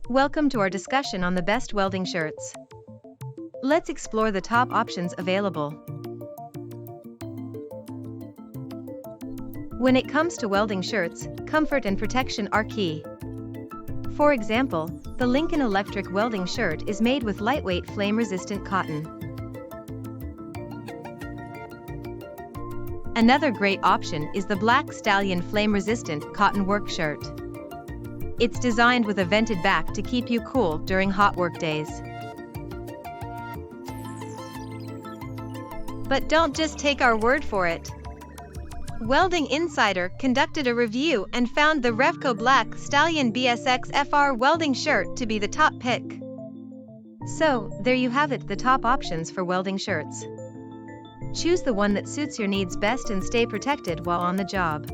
Welcome to our discussion on the best welding shirts. Let's explore the top options available. When it comes to welding shirts, comfort and protection are key. For example, the Lincoln Electric welding shirt is made with lightweight flame-resistant cotton. Another great option is the Black Stallion flame-resistant cotton work shirt. It's designed with a vented back to keep you cool during hot work days. But don't just take our word for it. Welding Insider conducted a review and found the Revco Black Stallion BSX FR welding shirt to be the top pick. So, there you have it, the top options for welding shirts. Choose the one that suits your needs best and stay protected while on the job.